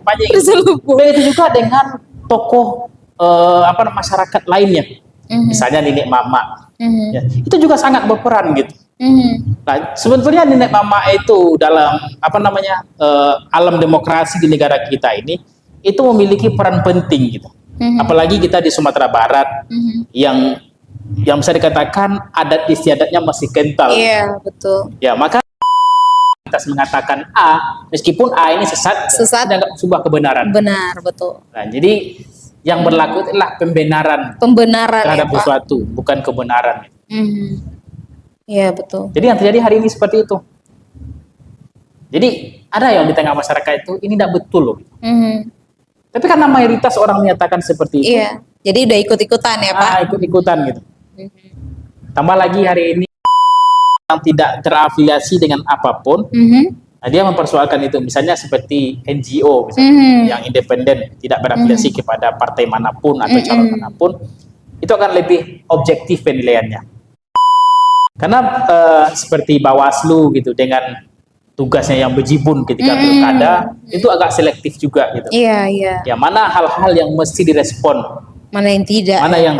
kampanye. Begitu juga dengan tokoh masyarakat lainnya. Misalnya Nenek Mama. Ya, itu juga sangat berperan gitu. Nah, sebetulnya Nenek Mama itu dalam alam demokrasi di negara kita ini itu memiliki peran penting gitu. Apalagi kita di Sumatera Barat yang bisa dikatakan adat istiadatnya masih kental. Iya, betul. Ya, maka kita mengatakan A, meskipun A ini sesat dianggap sebuah kebenaran. Benar, betul. Nah, jadi yang berlaku adalah pembenaran terhadap sesuatu, bukan kebenaran. Iya, betul. Jadi yang terjadi hari ini seperti itu. Jadi ada yang di tengah masyarakat itu ini tidak betul loh. Tapi karena mayoritas orang menyatakan seperti itu. Iya. Jadi udah ikut-ikutan ya Pak? Ikut-ikutan gitu. Tambah lagi hari ini yang tidak terafiliasi dengan apapun, nah dia mempersoalkan itu. Misalnya seperti NGO, misalnya, yang independen, tidak berafiliasi kepada partai manapun atau calon manapun, itu akan lebih objektif penilaiannya. Karena seperti Bawaslu gitu, dengan tugasnya yang bejibun ketika pilkada, itu agak selektif juga gitu. Iya, iya. Ya, mana hal-hal yang mesti direspon, mana yang tidak. Mana yang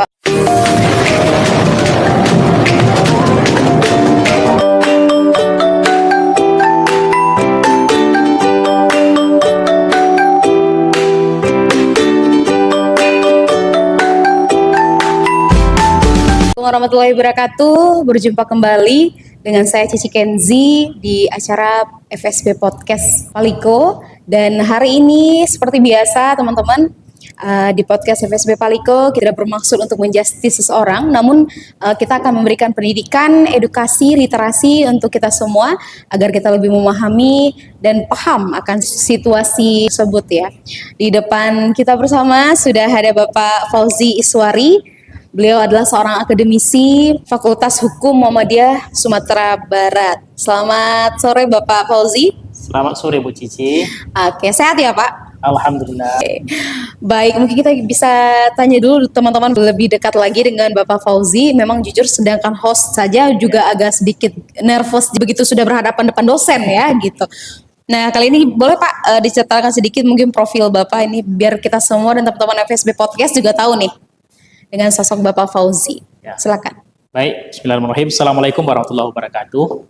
warahmatullahi wabarakatuh. Berjumpa kembali dengan saya Cici Kenzi di acara FSB Podcast Paliko. Dan hari ini seperti biasa teman-teman, di podcast FSB Paliko kita tidak bermaksud untuk menjustis seseorang, namun kita akan memberikan pendidikan, edukasi, literasi untuk kita semua agar kita lebih memahami dan paham akan situasi tersebut ya. Di depan kita bersama sudah ada Bapak Fauzi Iswari. Beliau adalah seorang akademisi Fakultas Hukum Muhammadiyah Sumatera Barat. Selamat sore Bapak Fauzi. Selamat sore Bu Cici. Oke, sehat ya Pak? Alhamdulillah. Oke. Baik, mungkin kita bisa tanya dulu teman-teman lebih dekat lagi dengan Bapak Fauzi. Memang jujur sedangkan host saja juga agak sedikit nervous begitu sudah berhadapan depan dosen ya gitu. Nah, kali ini boleh Pak diceritakan sedikit mungkin profil Bapak ini biar kita semua dan teman-teman FSB Podcast juga tahu nih dengan sosok Bapak Fauzi. Ya. Silakan. Baik, bismillahirrahmanirrahim. Assalamualaikum warahmatullahi wabarakatuh.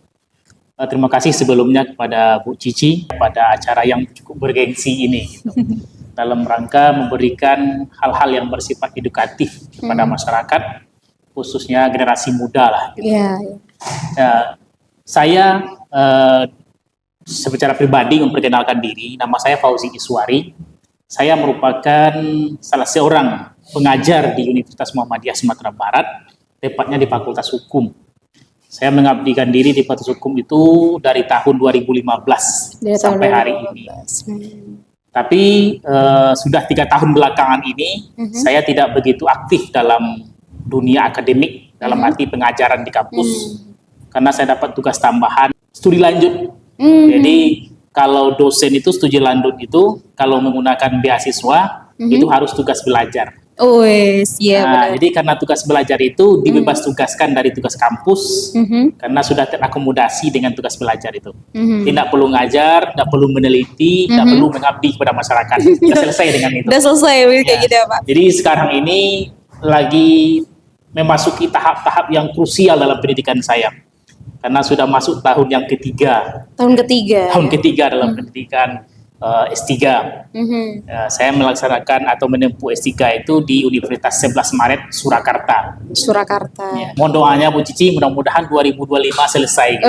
Terima kasih sebelumnya kepada Bu Cici pada acara yang cukup bergengsi ini gitu. Dalam rangka memberikan hal-hal yang bersifat edukatif kepada masyarakat, khususnya generasi muda lah gitu. Saya secara pribadi memperkenalkan diri, nama saya Fauzi Iswari. Saya merupakan salah seorang pengajar di Universitas Muhammadiyah Sumatera Barat, tepatnya di Fakultas Hukum. Saya mengabdikan diri di Fakultas Hukum itu dari tahun 2015 sampai hari ini. Tapi sudah 3 tahun belakangan ini, saya tidak begitu aktif dalam dunia akademik, dalam arti pengajaran di kampus, karena saya dapat tugas tambahan studi lanjut. Jadi kalau dosen itu studi lanjut itu, kalau menggunakan beasiswa, itu harus tugas belajar. Oh yes, yeah, nah, jadi karena tugas belajar itu dibebas tugaskan dari tugas kampus, karena sudah terakomodasi dengan tugas belajar itu. Tidak perlu ngajar, tidak perlu meneliti, tidak perlu mengabdi kepada masyarakat. Sudah selesai dengan itu. Sudah selesai kayak gitu ya Pak. Jadi sekarang ini lagi memasuki tahap-tahap yang krusial dalam pendidikan saya. Karena sudah masuk tahun yang ketiga. Tahun ketiga dalam pendidikan S3. Saya melaksanakan atau menempuh S3 itu di Universitas 11 Maret Surakarta. Ya. Mohon doanya Bu Cici, mudah-mudahan 2025 selesai. Gitu.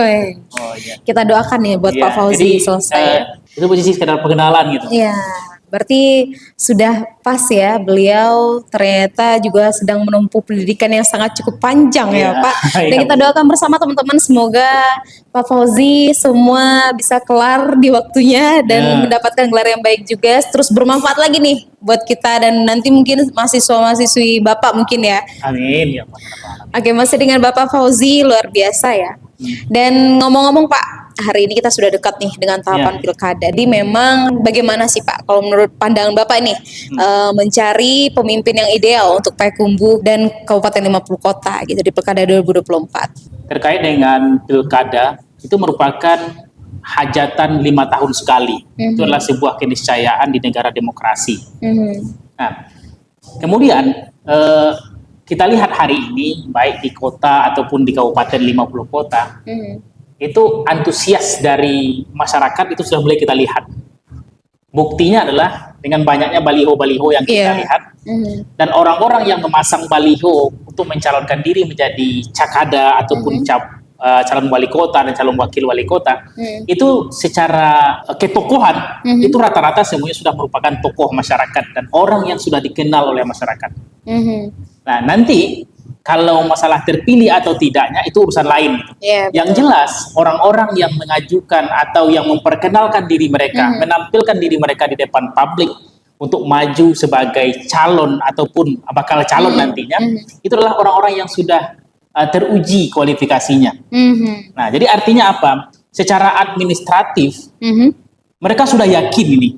Kita doakan ya buat Pak Fauzi selesai. Itu Bu Cici sekedar perkenalan gitu. Iya. Berarti sudah pas ya, beliau ternyata juga sedang menempuh pendidikan yang sangat cukup panjang ya Pak. Dan kita doakan bersama teman-teman semoga Pak Fauzi semua bisa kelar di waktunya dan mendapatkan gelar yang baik juga, terus bermanfaat lagi nih buat kita dan nanti mungkin mahasiswa-mahasiswi Bapak mungkin ya. Amin ya Pak. Oke, masih dengan Bapak Fauzi luar biasa ya. Dan ngomong-ngomong Pak, hari ini kita sudah dekat nih dengan tahapan pilkada. Jadi memang bagaimana sih Pak kalau menurut pandangan Bapak ini mencari pemimpin yang ideal untuk Payakumbuh dan Kabupaten 50 Kota gitu di pilkada 2024? Terkait dengan pilkada, itu merupakan hajatan 5 tahun sekali. Itu adalah sebuah keniscayaan di negara demokrasi. Nah, kemudian kita lihat hari ini baik di kota ataupun di kabupaten 50 kota, itu antusias dari masyarakat itu sudah mulai kita lihat. Buktinya adalah dengan banyaknya baliho-baliho yang kita lihat, dan orang-orang yang memasang baliho untuk mencalonkan diri menjadi cakada ataupun calon wali kota dan calon wakil wali kota, itu secara ketokohan itu rata-rata semuanya sudah merupakan tokoh masyarakat dan orang yang sudah dikenal oleh masyarakat. Nah, nanti kalau masalah terpilih atau tidaknya itu urusan lain. Yang jelas orang-orang yang mengajukan atau yang memperkenalkan diri mereka, menampilkan diri mereka di depan publik untuk maju sebagai calon ataupun bakal calon nantinya, itu adalah orang-orang yang sudah teruji kualifikasinya. Nah, jadi artinya apa? Secara administratif, mereka sudah yakin ini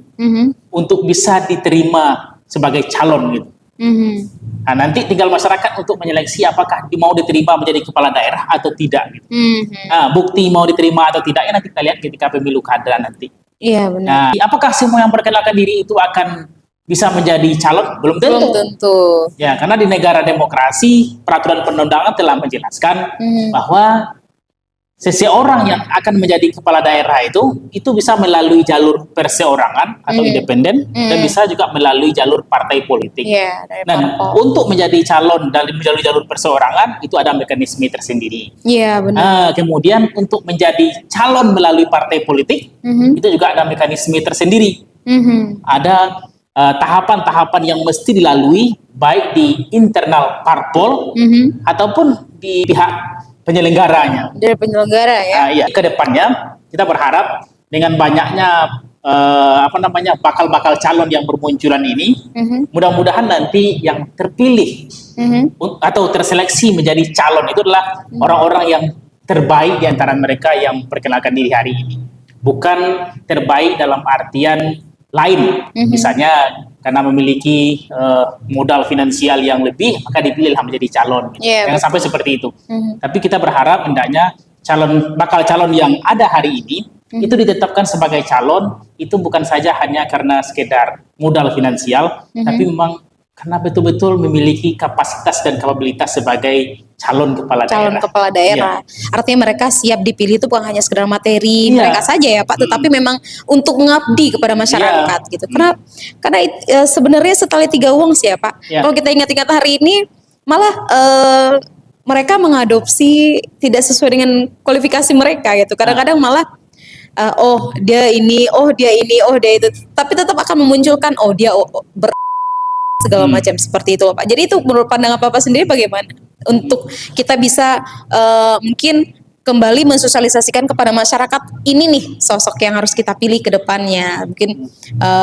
untuk bisa diterima sebagai calon gitu. Nah, nanti tinggal masyarakat untuk menyeleksi apakah mau diterima menjadi kepala daerah atau tidak. Gitu. Nah, bukti mau diterima atau tidaknya nanti kita lihat ketika pemilu kada nanti. Iya benar. Nah, apakah semua yang perkenalkan diri itu akan bisa menjadi calon? Belum tentu. Belum tentu. Ya, karena di negara demokrasi peraturan perundangan telah menjelaskan bahwa seseorang yang akan menjadi kepala daerah itu bisa melalui jalur perseorangan atau independen dan bisa juga melalui jalur partai politik. Dan untuk menjadi calon dari melalui jalur perseorangan itu ada mekanisme tersendiri. Iya benar. Kemudian untuk menjadi calon melalui partai politik itu juga ada mekanisme tersendiri. Ada tahapan-tahapan yang mesti dilalui baik di internal parpol ataupun di pihak penyelenggaranya. Dari penyelenggara ya. Iya, ke depannya kita berharap dengan banyaknya bakal-bakal calon yang bermunculan ini, mudah-mudahan nanti yang terpilih atau terseleksi menjadi calon itu adalah orang-orang yang terbaik di antara mereka yang perkenalkan diri hari ini. Bukan terbaik dalam artian lain, misalnya karena memiliki modal finansial yang lebih maka dipilihlah menjadi calon. Jangan sampai seperti itu. Tapi kita berharap hendaknya bakal calon yang ada hari ini itu ditetapkan sebagai calon itu bukan saja hanya karena sekedar modal finansial, tapi memang karena betul-betul memiliki kapasitas dan kapabilitas sebagai calon kepala daerah. Artinya mereka siap dipilih itu bukan hanya sekedar materi mereka saja ya Pak, tetapi memang untuk mengabdi kepada masyarakat gitu. Karena sebenarnya setali tiga uang sih ya Pak. Kalau kita ingat-ingat hari ini malah mereka mengadopsi tidak sesuai dengan kualifikasi mereka gitu. Kadang-kadang malah dia ini, dia itu, tapi tetap akan memunculkan dia segala macam seperti itu Pak. Jadi itu menurut pandangan Bapak sendiri bagaimana untuk kita bisa mungkin kembali mensosialisasikan kepada masyarakat ini nih sosok yang harus kita pilih ke depannya. Mungkin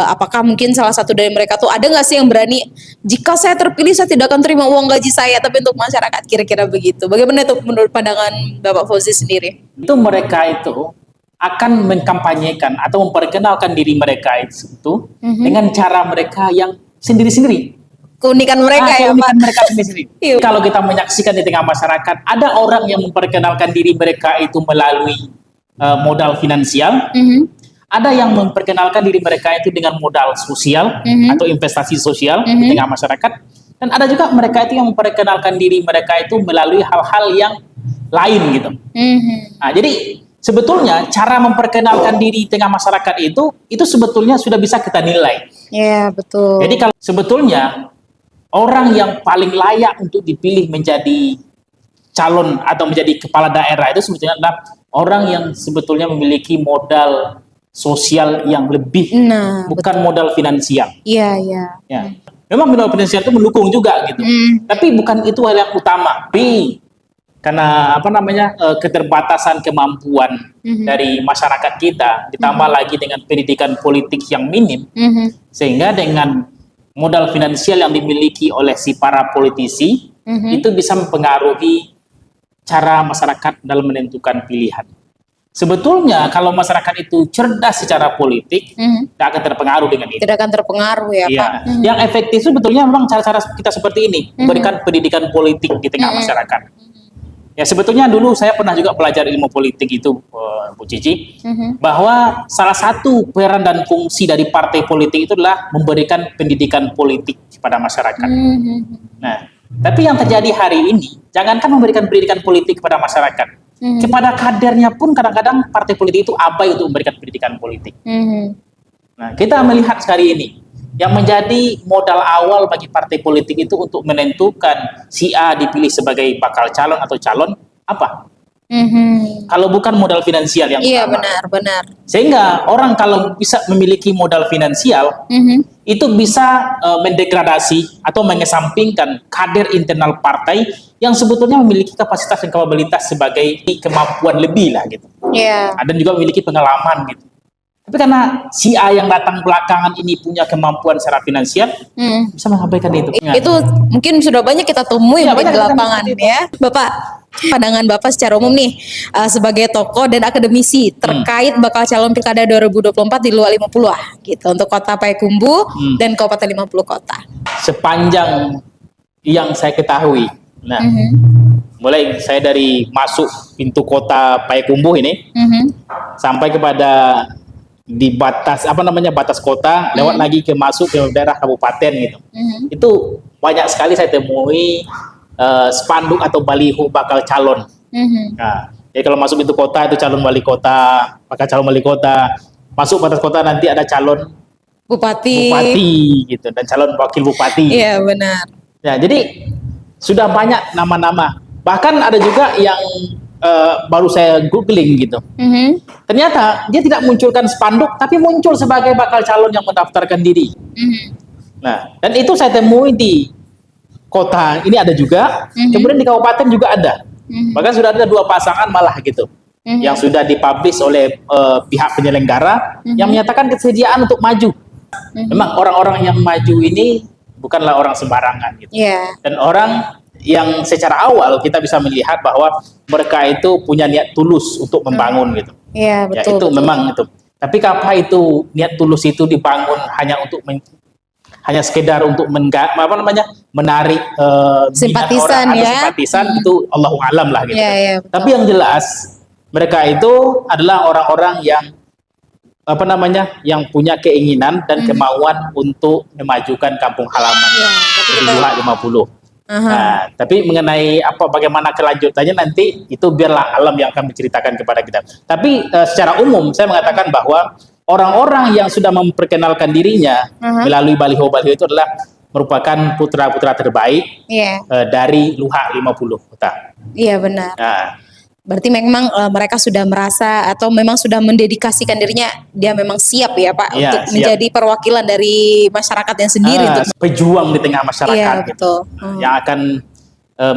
apakah mungkin salah satu dari mereka tuh ada nggak sih yang berani jika saya terpilih saya tidak akan terima uang gaji saya, tapi untuk masyarakat kira-kira begitu. Bagaimana itu menurut pandangan Bapak Fauzi sendiri? Itu mereka itu akan mengkampanyekan atau memperkenalkan diri mereka itu dengan cara mereka yang sendiri-sendiri. Keunikan mereka keunikan mereka sendiri. Kalau kita menyaksikan di tengah masyarakat, ada orang yang memperkenalkan diri mereka itu melalui modal finansial, ada yang memperkenalkan diri mereka itu dengan modal sosial atau investasi sosial di tengah masyarakat, dan ada juga mereka itu yang memperkenalkan diri mereka itu melalui hal-hal yang lain gitu. Nah, jadi sebetulnya cara memperkenalkan diri di tengah masyarakat itu sebetulnya sudah bisa kita nilai. Iya, betul. Jadi kalau sebetulnya orang yang paling layak untuk dipilih menjadi calon atau menjadi kepala daerah itu sebetulnya adalah orang yang sebetulnya memiliki modal sosial yang lebih, bukan modal finansial. Iya. Ya. Memang modal finansial itu mendukung juga gitu. Tapi bukan itu hal yang utama. Tapi karena keterbatasan kemampuan dari masyarakat kita, ditambah lagi dengan pendidikan politik yang minim, sehingga dengan modal finansial yang dimiliki oleh si para politisi itu bisa mempengaruhi cara masyarakat dalam menentukan pilihan. Sebetulnya kalau masyarakat itu cerdas secara politik, tidak akan terpengaruh dengan itu. Tidak akan terpengaruh ya Pak. Yang efektif sebetulnya memang cara-cara kita seperti ini, memberikan pendidikan politik di tengah masyarakat. Ya sebetulnya dulu saya pernah juga belajar ilmu politik itu, Bu Cici, bahwa salah satu peran dan fungsi dari partai politik itu adalah memberikan pendidikan politik kepada masyarakat. Nah, tapi yang terjadi hari ini, jangankan memberikan pendidikan politik kepada masyarakat, kepada kadernya pun kadang-kadang partai politik itu abai untuk memberikan pendidikan politik. Nah, kita melihat hari ini, yang menjadi modal awal bagi partai politik itu untuk menentukan si A dipilih sebagai bakal calon atau calon, apa? Kalau bukan modal finansial yang Iya, utama. benar. Sehingga orang kalau bisa memiliki modal finansial, itu bisa mendegradasi atau mengesampingkan kader internal partai yang sebetulnya memiliki kapasitas dan kapabilitas sebagai kemampuan lebih lah gitu. Iya. Dan juga memiliki pengalaman gitu. Tapi karena si A yang datang belakangan ini punya kemampuan secara finansial, bisa mengabaikan itu. Itu mungkin sudah banyak kita temui Ya, mungkin banyak di kita lapangan temui. ya. Bapak, pandangan Bapak secara umum nih sebagai tokoh dan akademisi terkait bakal calon Pilkada 2024 di luar 50 gitu untuk Kota Payakumbuh dan Kabupaten 50 kota. Sepanjang yang saya ketahui, nah, mulai saya dari masuk pintu kota Payakumbuh ini sampai kepada di batas batas kota, lewat lagi ke masuk ke daerah kabupaten gitu. Itu banyak sekali saya temui spanduk atau baliho bakal calon. Nah, jadi kalau masuk pintu kota itu calon wali kota, bakal calon wali kota. Masuk batas kota nanti ada calon Bupati gitu dan calon wakil bupati. Iya, benar. Ya, jadi sudah banyak nama-nama. Bahkan ada juga yang baru saya googling gitu. Ternyata dia tidak munculkan spanduk, tapi muncul sebagai bakal calon yang mendaftarkan diri. Nah, dan itu saya temui di kota ini ada juga, kemudian di kabupaten juga ada. Bahkan sudah ada 2 pasangan malah gitu, yang sudah dipublish oleh pihak penyelenggara yang menyatakan kesediaan untuk maju. Memang orang-orang yang maju ini bukanlah orang sembarangan gitu. Dan orang yang secara awal kita bisa melihat bahwa mereka itu punya niat tulus untuk membangun gitu. Iya, betul. Ya, itu betul. memang itu. Tapi apa itu niat tulus itu dibangun hanya untuk hanya sekedar untuk menarik Simpatisan orang atau ya. simpatisan, itu Allahu alam lah gitu. Iya, betul. Tapi yang jelas mereka itu adalah orang-orang yang yang punya keinginan dan kemauan untuk memajukan kampung halaman di Luhak 50. Nah, tapi mengenai bagaimana kelanjutannya nanti itu biarlah alam yang akan menceritakan kepada kita. Tapi secara umum saya mengatakan bahwa orang-orang yang sudah memperkenalkan dirinya melalui baliho-baliho itu adalah merupakan putra-putra terbaik dari Luhak 50 kota. Iya, benar. Nah, Berarti memang mereka sudah merasa atau memang sudah mendedikasikan dirinya, dia memang siap ya Pak Iya, untuk siap. menjadi perwakilan dari masyarakatnya sendiri. Pejuang di tengah masyarakat Iya, gitu. betul. Yang akan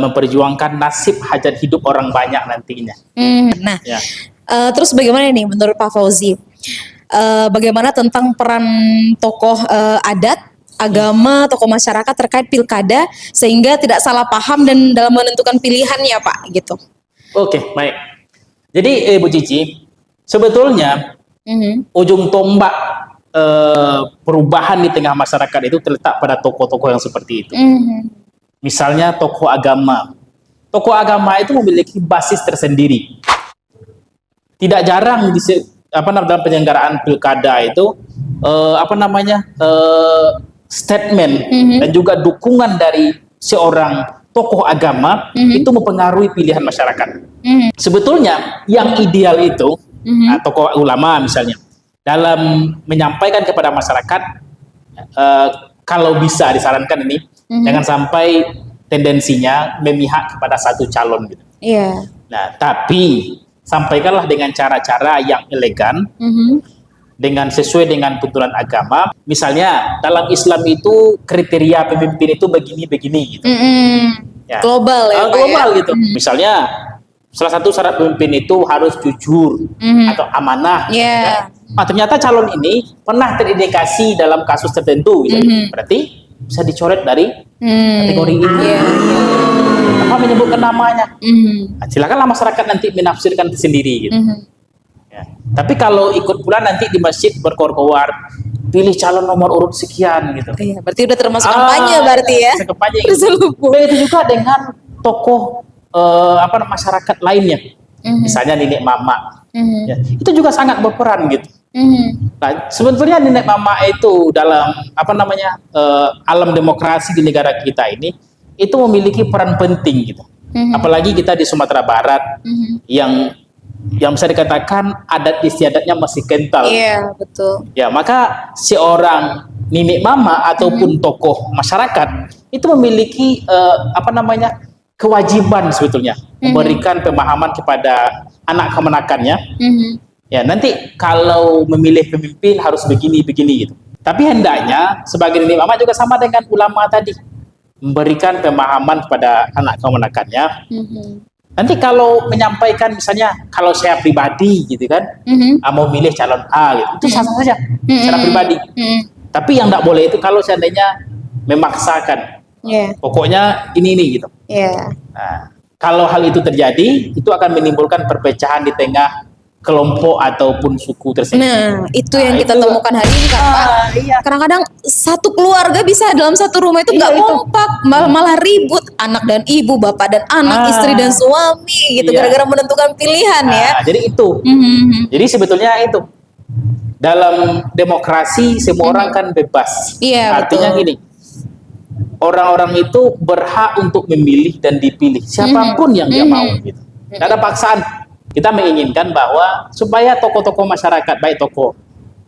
memperjuangkan nasib hajat hidup orang banyak nantinya. Nah, Ya. terus bagaimana nih menurut Pak Fauzi? Bagaimana tentang peran tokoh adat, agama, tokoh masyarakat terkait pilkada sehingga tidak salah paham dan dalam menentukan pilihannya Pak gitu? Oke, baik. Jadi Bu Cici, sebetulnya ujung tombak perubahan di tengah masyarakat itu terletak pada tokoh-tokoh yang seperti itu. Misalnya tokoh agama. Tokoh agama itu memiliki basis tersendiri. Tidak jarang dalam penyelenggaraan pilkada itu statement dan juga dukungan dari seorang tokoh agama itu mempengaruhi pilihan masyarakat. Sebetulnya yang ideal itu tokoh ulama misalnya dalam menyampaikan kepada masyarakat, kalau bisa disarankan ini jangan sampai tendensinya memihak kepada satu calon gitu. Nah, tapi sampaikanlah dengan cara-cara yang elegan, dengan sesuai dengan tuntunan agama. Misalnya dalam Islam itu kriteria pemimpin itu begini-begini gitu. Ya. Global ya Pak global ya? gitu. Misalnya salah satu syarat pemimpin itu harus jujur atau amanah. Ya. Nah, ternyata calon ini pernah terindikasi dalam kasus tertentu gitu. Berarti bisa dicoret dari kategori ini. Apa menyebutkan namanya? Nah, silakanlah masyarakat nanti menafsirkan sendiri gitu. Ya. Tapi kalau ikut pula nanti di masjid berkor-kor pilih calon nomor urut sekian gitu. Berarti udah termasuk kampanye berarti ya. Kampanye. Itu juga dengan tokoh masyarakat lainnya, misalnya nenek mama, ya, itu juga sangat berperan gitu. Nah, sebetulnya nenek mama itu dalam alam demokrasi di negara kita ini itu memiliki peran penting gitu. Apalagi kita di Sumatera Barat yang bisa dikatakan adat istiadatnya masih kental. Iya, betul. Ya, maka seorang nenek mama ataupun tokoh masyarakat itu memiliki kewajiban sebetulnya memberikan pemahaman kepada anak kemenakannya. Ya, nanti kalau memilih pemimpin harus begini gitu. Tapi hendaknya sebagai nenek mama juga sama dengan ulama tadi, memberikan pemahaman kepada anak kemenakannya. Nanti kalau menyampaikan misalnya kalau saya pribadi gitu kan, mau milih calon A gitu, itu sah-sah saja secara pribadi. Tapi yang tidak boleh itu kalau seandainya memaksakan. Pokoknya ini gitu. Nah, kalau hal itu terjadi, itu akan menimbulkan perpecahan di tengah kelompok ataupun suku tersebut. Nah, itu yang kita temukan hari ini kan, Pak. Iya. Kadang-kadang satu keluarga bisa dalam satu rumah itu nggak kompak, malah ribut, anak dan ibu, bapak dan anak, istri dan suami gitu, gara-gara menentukan pilihan ya. Jadi itu. Jadi sebetulnya itu dalam demokrasi semua orang kan bebas. Iya, artinya betul. gini, orang-orang itu berhak untuk memilih dan dipilih siapapun yang dia mau gitu. Tidak ada paksaan. Kita menginginkan bahwa supaya tokoh-tokoh masyarakat, baik tokoh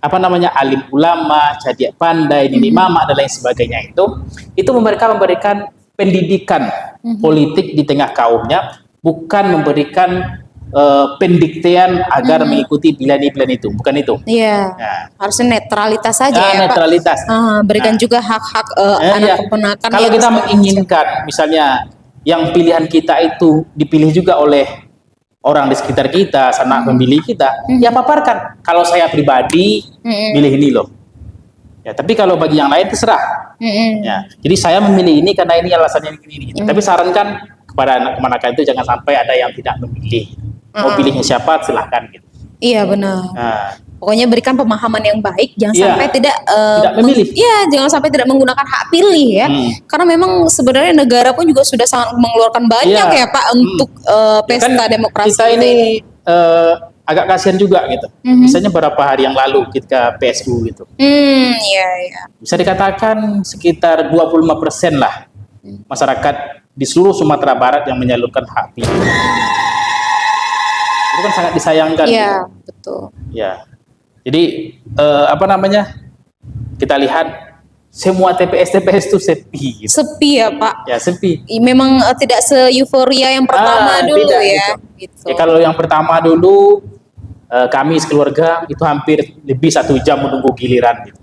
alim ulama, cadiak pandai, nenek mama dan lain sebagainya itu mereka memberikan pendidikan politik di tengah kaumnya, bukan memberikan pendiktean agar mengikuti pilihan-pilihan itu, bukan itu. Iya. Nah, Harusnya netralitas saja ya, netralitas. Pak. Berikan juga hak-hak anak keponakan. Kalau kita menginginkan misalnya yang pilihan kita itu dipilih juga oleh orang di sekitar kita, sanak pemilih kita, ya paparkan. Kalau saya pribadi milih ini loh. Ya, tapi kalau bagi yang lain terserah. Ya, jadi saya memilih ini karena ini alasannya ini. Tapi sarankan kepada anak kemenakan itu jangan sampai ada yang tidak memilih. Mau pilihnya siapa silahkan gitu. Iya, benar. Nah, pokoknya berikan pemahaman yang baik, jangan sampai tidak memilih. Jangan sampai tidak menggunakan hak pilih ya. Karena memang sebenarnya negara pun juga sudah sangat mengeluarkan banyak ya Pak untuk pesta demokrasi. Kita ini agak kasihan juga gitu. Misalnya beberapa hari yang lalu ketika PSU gitu. Iya. Bisa dikatakan sekitar 25% lah masyarakat di seluruh Sumatera Barat yang menyalurkan hak pilih. Itu kan sangat disayangkan. Iya, gitu. betul. Ya. Jadi kita lihat semua TPS itu sepi. Gitu. Sepi ya Pak. Ya sepi. Memang tidak se-euforia yang pertama dulu tidak, ya. Gitu. Ya kalau yang pertama dulu kami sekeluarga itu hampir lebih 1 jam menunggu giliran. Gitu.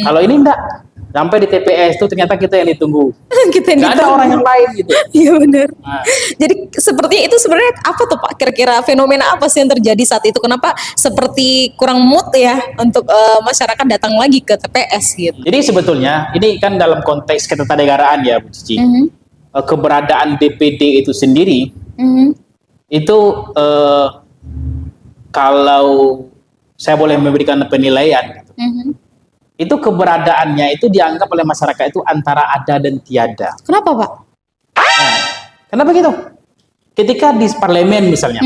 Kalau ini enggak. Sampai di TPS itu ternyata kita yang ditunggu. Nggak ada orang yang lain gitu. Iya benar. Nah. Jadi seperti itu sebenarnya apa tuh Pak? Kira-kira fenomena apa sih yang terjadi saat itu? Kenapa seperti kurang mood ya untuk masyarakat datang lagi ke TPS gitu? Jadi sebetulnya ini kan dalam konteks ketatanegaraan ya Bu Cici. Keberadaan DPD itu sendiri itu kalau saya boleh memberikan penilaian gitu. Itu keberadaannya itu dianggap oleh masyarakat itu antara ada dan tiada. Kenapa Pak? Nah, kenapa gitu? Ketika di parlemen misalnya,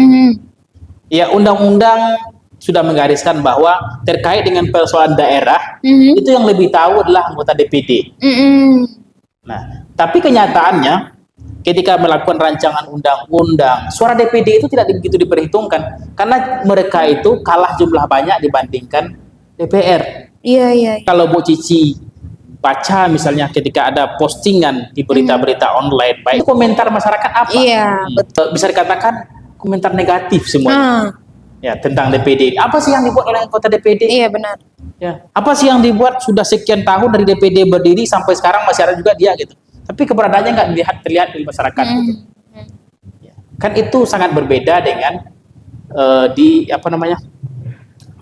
ya undang-undang sudah menggariskan bahwa terkait dengan persoalan daerah, itu yang lebih tahu adalah anggota DPD. Nah, tapi kenyataannya ketika melakukan rancangan undang-undang, suara DPD itu tidak begitu diperhitungkan karena mereka itu kalah jumlah banyak dibandingkan DPR. Iya. Kalau Bu Cici baca misalnya ketika ada postingan di berita-berita online, baik komentar masyarakat apa? Iya, betul. Bisa dikatakan komentar negatif semuanya. Ya, tentang DPD. Apa sih yang dibuat oleh anggota DPD? Iya, benar. Ya, apa sih yang dibuat sudah sekian tahun dari DPD berdiri sampai sekarang masih ada juga dia gitu. Tapi keberadaannya nggak terlihat di masyarakat gitu. Ya. Kan itu sangat berbeda dengan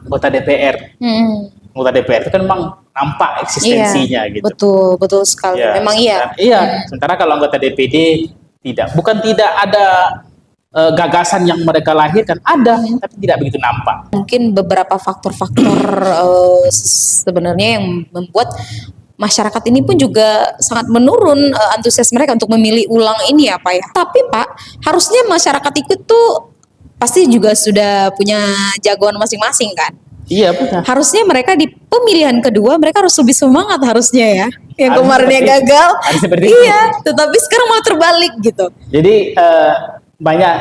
anggota DPR. Anggota DPR itu kan memang nampak eksistensinya gitu. Betul sekali. Ya, memang iya. Sementara kalau anggota DPD tidak. Bukan tidak ada gagasan yang mereka lahirkan, ada, tapi tidak begitu nampak. Mungkin beberapa faktor-faktor sebenarnya yang membuat masyarakat ini pun juga sangat menurun antusias mereka untuk memilih ulang ini ya Pak ya. Tapi Pak, harusnya masyarakat itu tuh pasti juga sudah punya jagoan masing-masing kan. Iya betul. Harusnya mereka di pemilihan kedua mereka harus lebih semangat harusnya ya. Yang Harus kemarinnya seperti itu. gagal. Harus seperti itu. Iya, tetapi sekarang malah terbalik gitu. Jadi banyak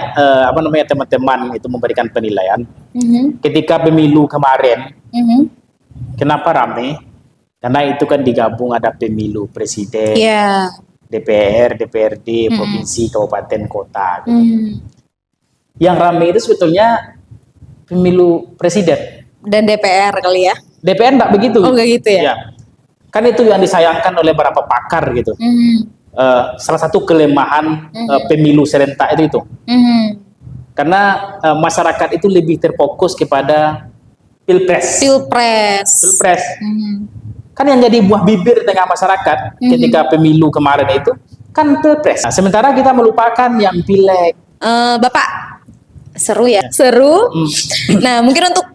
teman-teman itu memberikan penilaian ketika pemilu kemarin. Kenapa rame? Karena itu kan digabung ada pemilu presiden, Iya. DPR, DPRD, provinsi, kabupaten, kota. Gitu. Yang rame itu sebetulnya pemilu presiden. Dan DPR kali ya. DPR enggak begitu. Oh, enggak gitu ya? Ya. Kan itu yang disayangkan oleh beberapa pakar gitu. Salah satu kelemahan pemilu serentak itu. Karena masyarakat itu lebih terfokus kepada pilpres. Pilpres. Kan yang jadi buah bibir di tengah masyarakat ketika pemilu kemarin itu kan pilpres. Nah, sementara kita melupakan yang pileg. Bapak, seru ya? Seru. Nah, mungkin untuk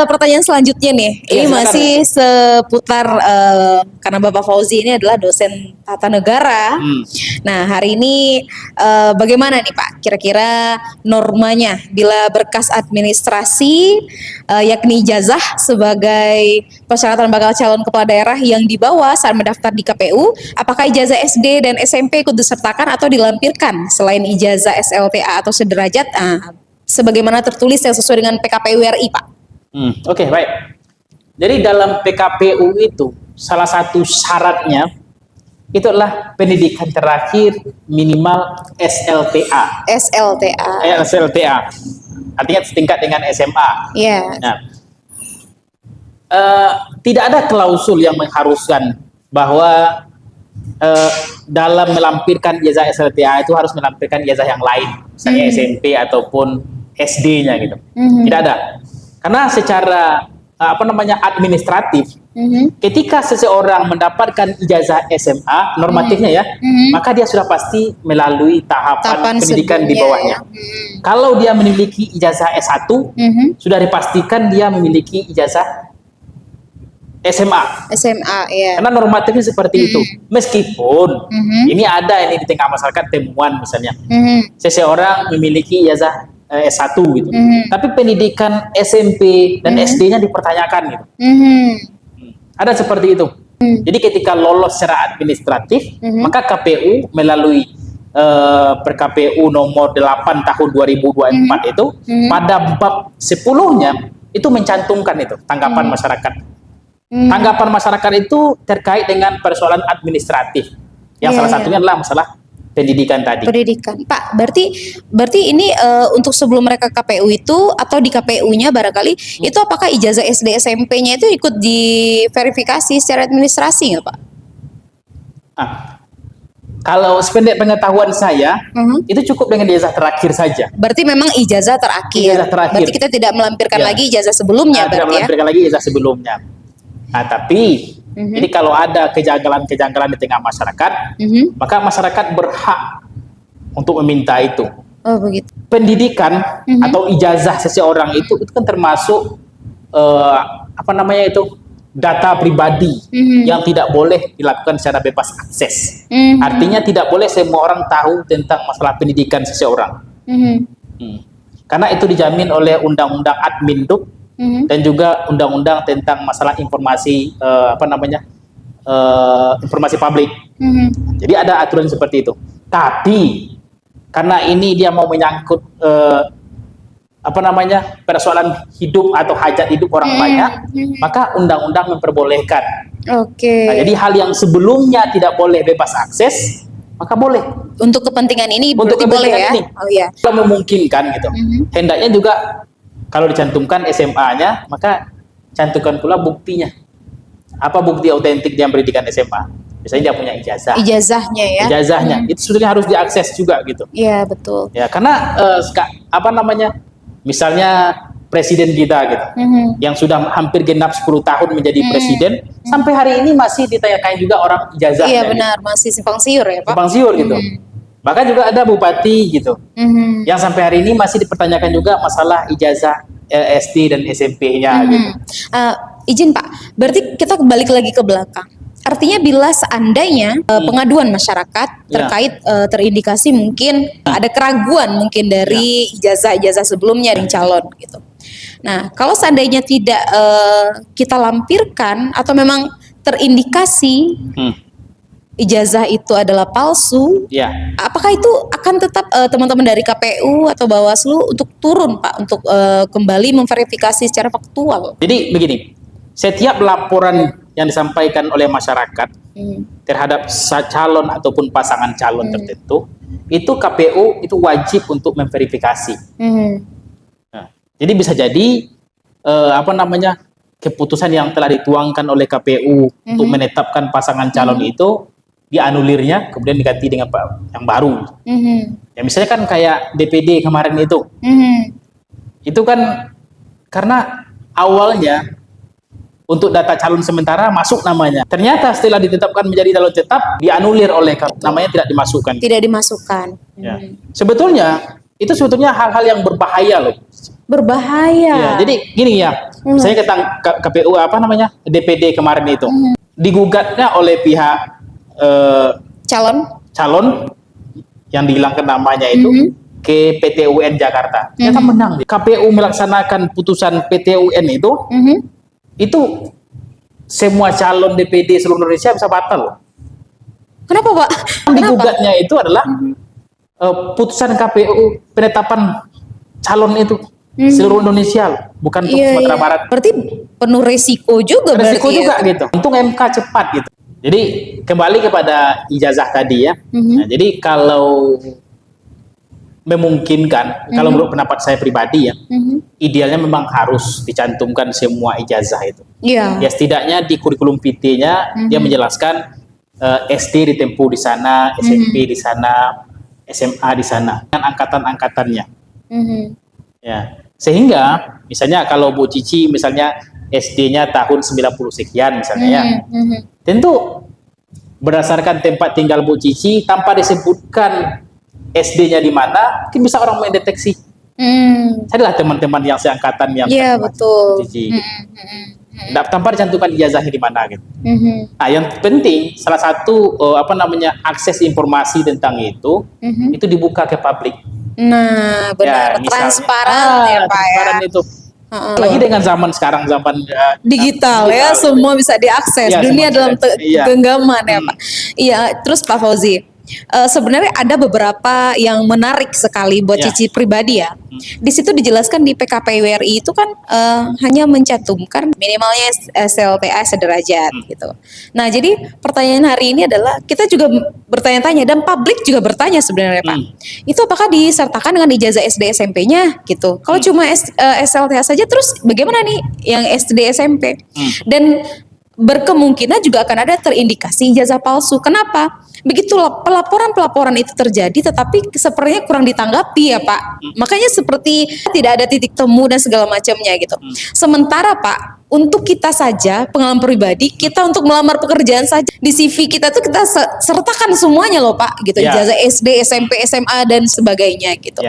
pertanyaan selanjutnya nih, ini silakan. masih seputar karena Bapak Fauzi ini adalah dosen tata negara. Nah, hari ini bagaimana nih Pak? Kira-kira normanya bila berkas administrasi yakni ijazah sebagai persyaratan bakal calon kepala daerah yang dibawa saat mendaftar di KPU, apakah ijazah SD dan SMP ikut disertakan atau dilampirkan selain ijazah SLTA atau sederajat? Sebagaimana tertulis yang sesuai dengan PKPU RI, Pak. Oke, baik. Jadi dalam PKPU itu salah satu syaratnya itu adalah pendidikan terakhir minimal SLTA. SLTA. Artinya setingkat dengan SMA. Iya. Nah, tidak ada klausul yang mengharuskan bahwa dalam melampirkan ijazah SLTA itu harus melampirkan ijazah yang lain, misalnya SMP ataupun SD-nya gitu. Tidak ada. Karena secara administratif, ketika seseorang mendapatkan ijazah SMA normatifnya ya, maka dia sudah pasti melalui tahapan pendidikan di bawahnya. Kalau dia memiliki ijazah S1, sudah dipastikan dia memiliki ijazah SMA, ya. Karena normatifnya seperti itu. Meskipun ini ada ini di tengah masyarakat temuan misalnya, seseorang memiliki ijazah S1 gitu, tapi pendidikan SMP dan SD-nya dipertanyakan gitu. Ada seperti itu. Jadi ketika lolos secara administratif, maka KPU melalui per-KPU nomor 8 tahun 2024 itu pada bab 10-nya itu mencantumkan itu tanggapan masyarakat. Tanggapan masyarakat itu terkait dengan persoalan administratif. Yang salah satunya adalah masalah pendidikan tadi. Pendidikan. Pak, berarti ini untuk sebelum mereka KPU itu atau di KPU-nya barangkali itu apakah ijazah SD SMP-nya itu ikut diverifikasi secara administrasi nggak, Pak? Kalau sependek pengetahuan saya, itu cukup dengan ijazah terakhir saja. Berarti memang ijazah terakhir. Ijazah terakhir. Berarti kita tidak melampirkan lagi ijazah sebelumnya, tidak melampirkan lagi ijazah sebelumnya. Tapi jadi kalau ada kejanggalan-kejanggalan di tengah masyarakat, maka masyarakat berhak untuk meminta itu. Oh begitu. Pendidikan atau ijazah seseorang itu kan termasuk data pribadi yang tidak boleh dilakukan secara bebas akses. Artinya tidak boleh semua orang tahu tentang masalah pendidikan seseorang. Karena itu dijamin oleh Undang-Undang Adminduk dan juga undang-undang tentang masalah informasi informasi publik. Jadi ada aturan seperti itu. Tapi karena ini dia mau menyangkut persoalan hidup atau hajat hidup orang banyak, maka undang-undang memperbolehkan. Nah, jadi hal yang sebelumnya tidak boleh bebas akses, maka boleh. Untuk kepentingan ini untuk berarti boleh ya? Ini. Oh iya. Kalau memungkinkan gitu. Hendaknya juga kalau dicantumkan SMA-nya, maka cantumkan pula buktinya. Apa bukti otentik dia pendidikan SMA? Misalnya dia punya ijazah. Ijazahnya ya. Ijazahnya itu sebetulnya harus diakses juga gitu. Iya, betul. Ya, karena misalnya presiden kita gitu, yang sudah hampir genap 10 tahun menjadi presiden, sampai hari ini masih ditanyakan juga orang ijazahnya. Iya benar, gitu. Masih simpang siur ya Pak. Simpang siur gitu. Bahkan juga ada bupati gitu, yang sampai hari ini masih dipertanyakan juga masalah ijazah SD dan SMP-nya gitu. Izin Pak, berarti kita balik lagi ke belakang. Artinya bila seandainya pengaduan masyarakat terkait terindikasi mungkin ada keraguan mungkin dari ijazah-ijazah sebelumnya dari calon gitu. Nah, kalau seandainya tidak kita lampirkan atau memang terindikasi ijazah itu adalah palsu, apakah itu akan tetap teman-teman dari KPU atau Bawaslu untuk turun Pak untuk kembali memverifikasi secara faktual? Jadi begini, setiap laporan yang disampaikan oleh masyarakat terhadap calon ataupun pasangan calon tertentu, itu KPU itu wajib untuk memverifikasi. Nah, jadi bisa jadi keputusan yang telah dituangkan oleh KPU untuk menetapkan pasangan calon itu dianulirnya, kemudian diganti dengan yang baru. Ya misalnya kan kayak DPD kemarin itu kan karena awalnya untuk data calon sementara masuk namanya. Ternyata setelah ditetapkan menjadi calon tetap, dianulir oleh namanya tidak dimasukkan. Tidak dimasukkan. Ya. Sebetulnya itu hal-hal yang berbahaya loh. Berbahaya. Ya, jadi gini ya, misalnya KPU DPD kemarin itu digugatnya oleh pihak calon yang dihilangkan namanya itu ke PT UN Jakarta. Ternyata menang. KPU melaksanakan putusan PT UN itu semua calon DPD seluruh Indonesia bisa batal loh. Kenapa Pak? Digugatnya itu adalah putusan KPU penetapan calon itu seluruh Indonesia, bukan untuk Sumatera Barat. Berarti penuh resiko juga. Resiko juga gitu. Untung MK cepat gitu. Jadi kembali kepada ijazah tadi ya. Nah, jadi kalau memungkinkan, kalau menurut pendapat saya pribadi ya, idealnya memang harus dicantumkan semua ijazah itu. Ya setidaknya di kurikulum vitae-nya dia menjelaskan SD ditempuh di sana, SMP di sana, SMA di sana, dengan angkatan-angkatannya. Ya, sehingga misalnya kalau Bu Cici misalnya SD-nya tahun 90 sekian misalnya ya. Tentu berdasarkan tempat tinggal Bu Cici tanpa disebutkan SD-nya di mana, mungkin bisa orang mendeteksi. Adalah teman-teman yang seangkatan yang betul. Cici. Tanpa dicantumkan ijazahnya di mana gitu. Nah, yang penting salah satu akses informasi tentang itu dibuka ke publik. Nah, benar, transparan ya Pak transparan ya. Itu. Lagi dengan zaman sekarang, zaman digital ya, semua bisa diakses. Dunia dalam genggaman ya Pak. Iya, terus Pak Fauzi, sebenarnya ada beberapa yang menarik sekali buat Cici pribadi ya. Di situ dijelaskan di PKPURI itu kan hanya mencantumkan minimalnya SLTA sederajat gitu. Nah, jadi pertanyaan hari ini adalah kita juga bertanya-tanya dan publik juga bertanya sebenarnya Pak. Itu apakah disertakan dengan ijazah SD SMP-nya gitu? Kalau cuma SLTA saja, terus bagaimana nih yang SD SMP? Dan berkemungkinan juga akan ada terindikasi ijazah palsu. Kenapa? Begitulah pelaporan-pelaporan itu terjadi, tetapi sepertinya kurang ditanggapi ya Pak. Makanya seperti tidak ada titik temu dan segala macamnya gitu. Sementara Pak, untuk kita saja pengalaman pribadi, kita untuk melamar pekerjaan saja di CV kita tuh kita sertakan semuanya loh Pak, gitu. Ijazah SD, SMP, SMA dan sebagainya gitu.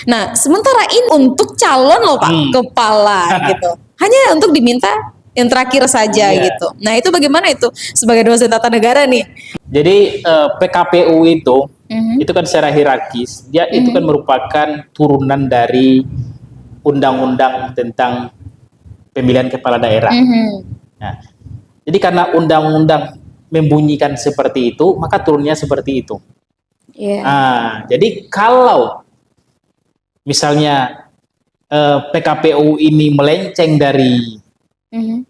Nah, sementara ini untuk calon loh Pak, kepala gitu. Hanya untuk diminta yang terakhir saja gitu. Nah, itu bagaimana itu sebagai dosen tata negara nih? Jadi PKPU itu kan secara hierarkis, dia itu kan merupakan turunan dari undang-undang tentang pemilihan kepala daerah. Nah, jadi karena undang-undang membunyikan seperti itu, maka turunnya seperti itu. Nah, jadi kalau misalnya PKPU ini melenceng dari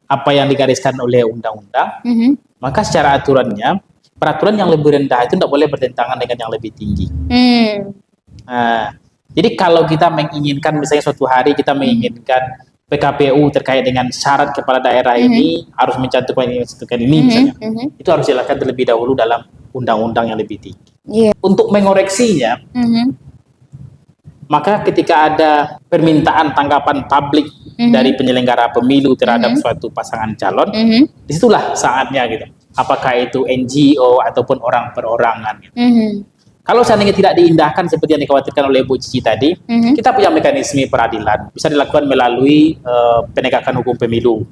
apa yang digariskan oleh undang-undang, maka secara aturannya peraturan yang lebih rendah itu tidak boleh bertentangan dengan yang lebih tinggi. Nah, jadi kalau kita menginginkan misalnya suatu hari kita menginginkan PKPU terkait dengan syarat kepala daerah ini harus mencantumkan ini misalnya, itu harus dilakukan terlebih dahulu dalam undang-undang yang lebih tinggi. Untuk mengoreksinya, maka ketika ada permintaan tanggapan publik dari penyelenggara pemilu terhadap suatu pasangan calon, disitulah saatnya gitu. Apakah itu NGO ataupun orang perorangan. Gitu. Kalau seandainya tidak diindahkan seperti yang dikhawatirkan oleh Bu Cici tadi, kita punya mekanisme peradilan. Bisa dilakukan melalui penegakan hukum pemilu.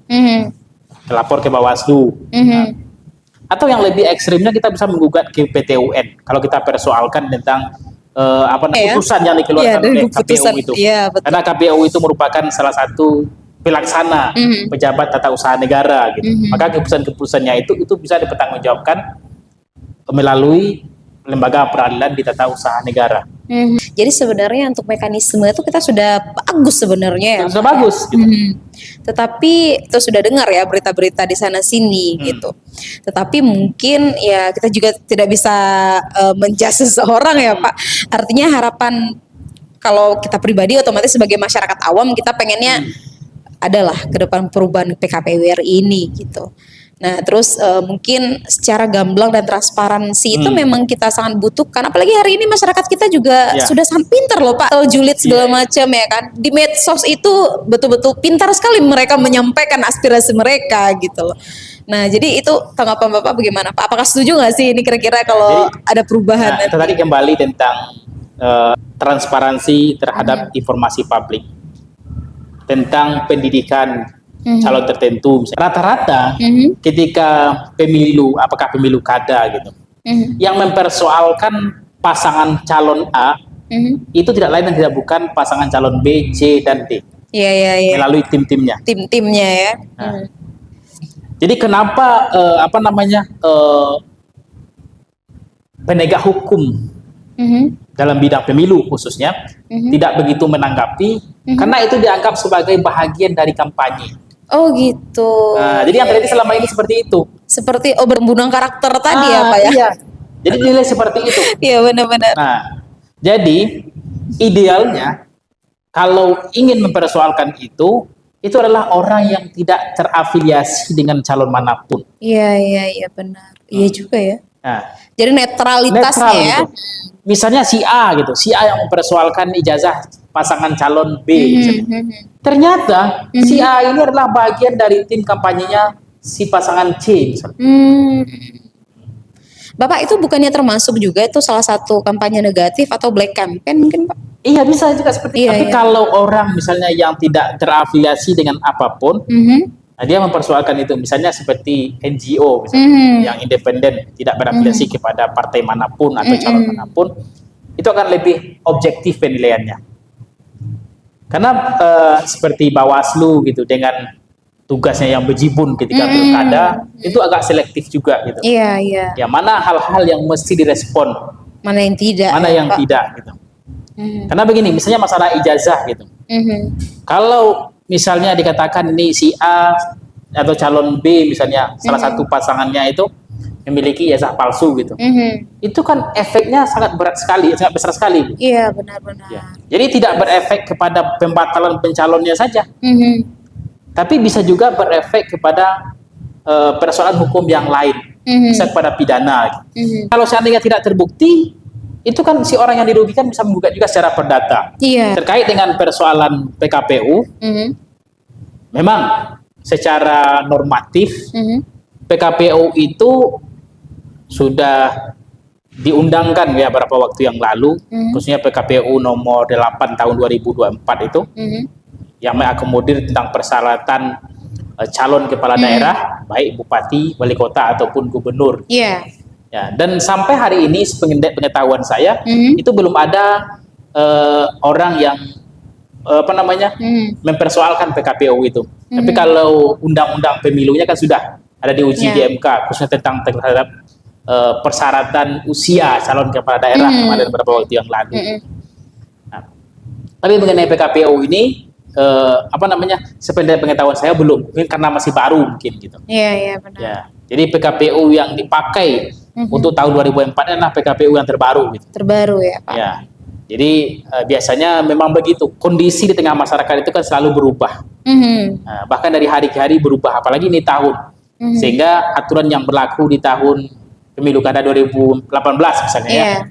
Lapor ke Bawaslu. Atau yang lebih ekstrimnya kita bisa menggugat ke PT UN kalau kita persoalkan tentang putusan yang dikeluarkan oleh KPU itu. Iya, betul. Karena KPU itu merupakan salah satu pelaksana pejabat tata usaha negara gitu. Maka keputusan-keputusannya itu bisa dipertanggungjawabkan melalui lembaga peradilan di tata usaha negara. Jadi sebenarnya untuk mekanisme itu kita sudah bagus sebenarnya ya. Sudah bagus gitu. Tetapi itu sudah dengar ya berita-berita di sana sini gitu. Tetapi mungkin ya kita juga tidak bisa menjudge seseorang ya Pak. Artinya harapan kalau kita pribadi otomatis sebagai masyarakat awam kita pengennya adalah ke depan perubahan PKPU RI ini gitu. Nah terus mungkin secara gamblang dan transparansi itu memang kita sangat butuhkan. Apalagi hari ini masyarakat kita juga sudah sangat pintar loh Pak. Kalau julid segala macam ya kan. Di medsos itu betul-betul pintar sekali mereka menyampaikan aspirasi mereka gitu loh. Nah jadi itu tanggapan Bapak bagaimana Pak? Apakah setuju nggak sih ini kira-kira kalau ada perubahan? Nah, itu tadi kembali tentang transparansi terhadap informasi publik. Tentang pendidikan calon tertentu, rata-rata ketika pemilu, apakah pemilu kada gitu, yang mempersoalkan pasangan calon A itu tidak lain dan tidak bukan pasangan calon B, C dan D, melalui tim-timnya. Tim-timnya ya. Jadi kenapa penegak hukum dalam bidang pemilu khususnya tidak begitu menanggapi, karena itu dianggap sebagai bahagian dari kampanye. Oh gitu. Nah, jadi yang terjadi selama ini seperti itu. Seperti berbunuh karakter tadi ya Pak ya? Iya. Jadi nilai seperti itu. Iya benar-benar. Nah, jadi idealnya kalau ingin mempersoalkan itu adalah orang yang tidak terafiliasi dengan calon manapun. Iya benar. Iya juga ya. Nah, jadi netralitasnya ya. Gitu. Misalnya si A gitu, si A yang mempersoalkan ijazah pasangan calon B. Ternyata si A ini adalah bagian dari tim kampanyenya si pasangan C. Bapak itu bukannya termasuk juga itu salah satu kampanye negatif atau black campaign mungkin Pak? Iya bisa juga seperti itu. Tapi kalau orang misalnya yang tidak terafiliasi dengan apapun, nah dia mempersoalkan itu, misalnya seperti NGO misalnya, yang independen, tidak berafiliasi kepada partai manapun atau calon manapun, itu akan lebih objektif penilaiannya. Karena seperti Bawaslu gitu, dengan tugasnya yang bejibun ketika pilkada, itu agak selektif juga gitu. Iya. Ya mana hal-hal yang mesti direspon, mana yang tidak, mana yang Pak. tidak gitu. Karena begini, misalnya masalah ijazah gitu. Kalau misalnya dikatakan ini si A atau calon B misalnya salah satu pasangannya itu memiliki ijazah palsu gitu, itu kan efeknya sangat berat sekali, sangat besar sekali. Iya benar-benar. Ya. Jadi tidak berefek kepada pembatalan pencalonnya saja, tapi bisa juga berefek kepada persoalan hukum yang lain, bisa kepada pidana. Kalau seandainya tidak terbukti, itu kan si orang yang dirugikan bisa menggugat juga secara perdata. Terkait dengan persoalan PKPU, memang secara normatif PKPU itu sudah diundangkan ya beberapa waktu yang lalu, khususnya PKPU nomor 8 tahun 2024 itu, yang mengakomodir tentang persyaratan calon kepala daerah, baik bupati, wali kota ataupun gubernur. Ya, dan sampai hari ini pengetahuan saya itu belum ada orang yang mempersoalkan PKPU itu. Tapi kalau undang-undang pemilunya kan sudah ada diuji di MK, khususnya tentang terhadap persyaratan usia calon kepala daerah kemarin beberapa waktu yang lalu. Nah, tapi mengenai PKPU ini sependek pengetahuan saya belum, mungkin karena masih baru mungkin gitu. Iya benar. Ya, jadi PKPU yang dipakai untuk tahun 2004 adalah PKPU yang terbaru gitu. Terbaru ya Pak. Ya. Jadi biasanya memang begitu, kondisi di tengah masyarakat itu kan selalu berubah. Nah, bahkan dari hari ke hari berubah, apalagi ini tahun. Sehingga aturan yang berlaku di tahun pemilu kada 2018 misalnya